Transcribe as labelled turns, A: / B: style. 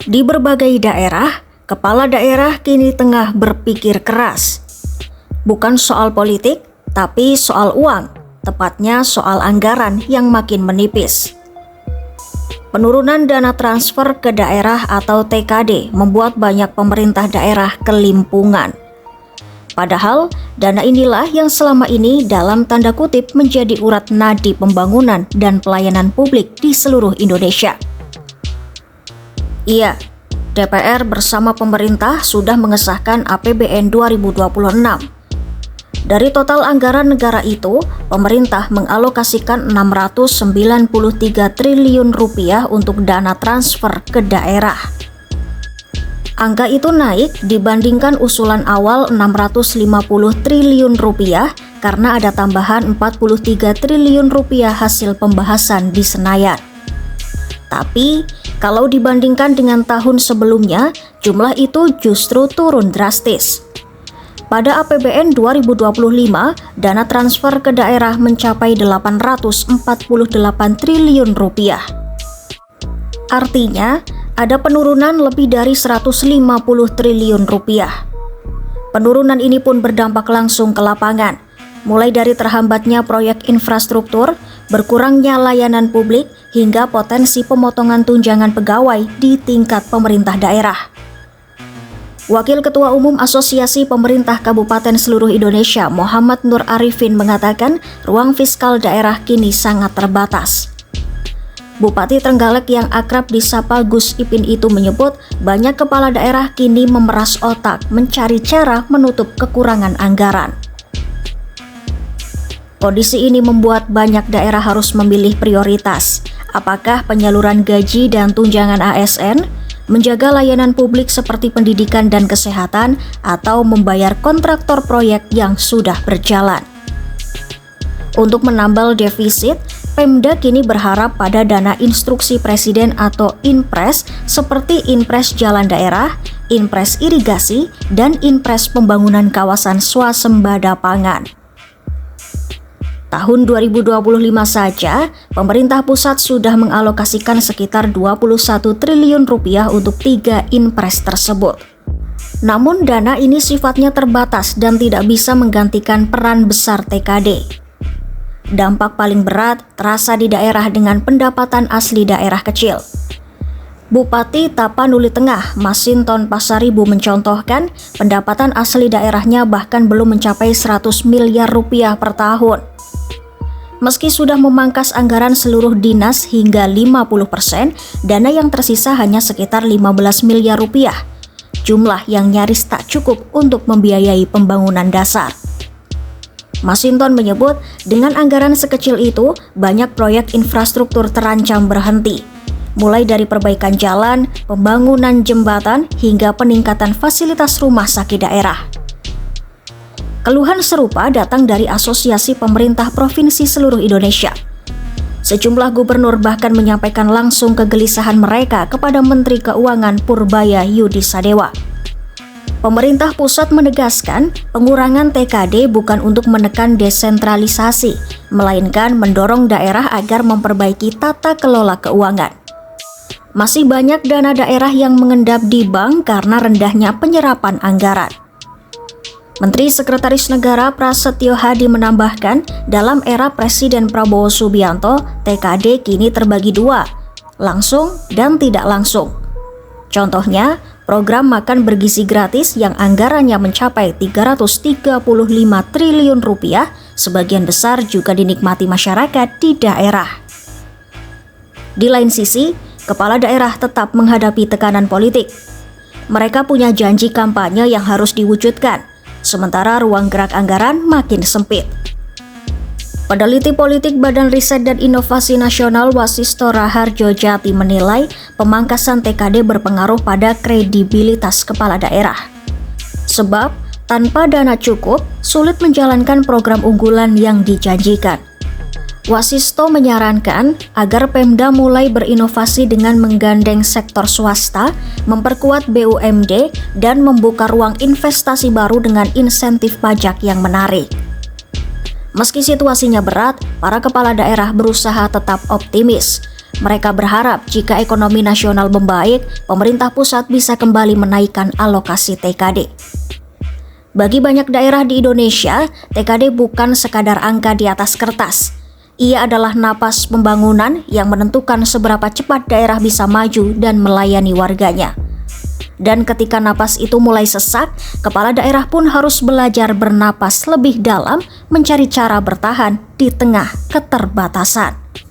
A: Di berbagai daerah, kepala daerah kini tengah berpikir keras. Bukan soal politik, tapi soal uang, tepatnya soal anggaran yang makin menipis. Penurunan dana transfer ke daerah atau TKD membuat banyak pemerintah daerah kelimpungan. Padahal, dana inilah yang selama ini dalam tanda kutip menjadi urat nadi pembangunan dan pelayanan publik di seluruh Indonesia. Iya, DPR bersama pemerintah sudah mengesahkan APBN 2026. Dari total anggaran negara itu, pemerintah mengalokasikan 693 triliun rupiah untuk dana transfer ke daerah. Angka itu naik dibandingkan usulan awal 650 triliun rupiah karena ada tambahan 43 triliun rupiah hasil pembahasan di Senayan. Tapi, kalau dibandingkan dengan tahun sebelumnya, jumlah itu justru turun drastis. Pada APBN 2025, dana transfer ke daerah mencapai 848 triliun rupiah. Artinya, ada penurunan lebih dari 150 triliun rupiah. Penurunan ini pun berdampak langsung ke lapangan, mulai dari terhambatnya proyek infrastruktur, berkurangnya layanan publik, hingga potensi pemotongan tunjangan pegawai di tingkat pemerintah daerah. Wakil Ketua Umum Asosiasi Pemerintah Kabupaten Seluruh Indonesia, Muhammad Nur Arifin mengatakan ruang fiskal daerah kini sangat terbatas. Bupati Trenggalek yang akrab disapa Gus Ipin itu menyebut banyak kepala daerah kini memeras otak mencari cara menutup kekurangan anggaran. Kondisi ini membuat banyak daerah harus memilih prioritas, apakah penyaluran gaji dan tunjangan ASN, menjaga layanan publik seperti pendidikan dan kesehatan, atau membayar kontraktor proyek yang sudah berjalan. Untuk menambal defisit, Pemda kini berharap pada dana instruksi Presiden atau Inpres seperti Inpres Jalan Daerah, Inpres Irigasi, dan Inpres Pembangunan Kawasan Swasembada Pangan. Tahun 2025 saja, pemerintah pusat sudah mengalokasikan sekitar 21 triliun rupiah untuk 3 Inpres tersebut. Namun dana ini sifatnya terbatas dan tidak bisa menggantikan peran besar TKD. Dampak paling berat terasa di daerah dengan pendapatan asli daerah kecil. Bupati Tapanuli Tengah, Masinton Pasaribu mencontohkan pendapatan asli daerahnya bahkan belum mencapai 100 miliar rupiah per tahun. Meski sudah memangkas anggaran seluruh dinas hingga 50%, dana yang tersisa hanya sekitar 15 miliar rupiah. Jumlah yang nyaris tak cukup untuk membiayai pembangunan dasar. Masinton menyebut dengan anggaran sekecil itu, banyak proyek infrastruktur terancam berhenti. Mulai dari perbaikan jalan, pembangunan jembatan, hingga peningkatan fasilitas rumah sakit daerah. Keluhan serupa datang dari Asosiasi Pemerintah Provinsi Seluruh Indonesia. Sejumlah gubernur bahkan menyampaikan langsung kegelisahan mereka kepada Menteri Keuangan Purbaya Yudi Sadewa. Pemerintah pusat menegaskan pengurangan TKD bukan untuk menekan desentralisasi, melainkan mendorong daerah agar memperbaiki tata kelola keuangan. Masih banyak dana daerah yang mengendap di bank karena rendahnya penyerapan anggaran. Menteri Sekretaris Negara Prasetyo Hadi menambahkan, dalam era Presiden Prabowo Subianto, TKD kini terbagi dua, langsung dan tidak langsung. Contohnya, program makan bergizi gratis yang anggarannya mencapai 335 triliun rupiah, sebagian besar juga dinikmati masyarakat di daerah. Di lain sisi, kepala daerah tetap menghadapi tekanan politik. Mereka punya janji kampanye yang harus diwujudkan, sementara ruang gerak anggaran makin sempit. Peneliti politik Badan Riset dan Inovasi Nasional Wasisto Raharjo Jati menilai pemangkasan TKD berpengaruh pada kredibilitas kepala daerah. Sebab, tanpa dana cukup, sulit menjalankan program unggulan yang dijanjikan. Wasisto menyarankan agar Pemda mulai berinovasi dengan menggandeng sektor swasta, memperkuat BUMD, dan membuka ruang investasi baru dengan insentif pajak yang menarik. Meski situasinya berat, para kepala daerah berusaha tetap optimis. Mereka berharap jika ekonomi nasional membaik, pemerintah pusat bisa kembali menaikkan alokasi TKD. Bagi banyak daerah di Indonesia, TKD bukan sekadar angka di atas kertas. Ia adalah napas pembangunan yang menentukan seberapa cepat daerah bisa maju dan melayani warganya. Dan ketika napas itu mulai sesak, kepala daerah pun harus belajar bernapas lebih dalam, mencari cara bertahan di tengah keterbatasan.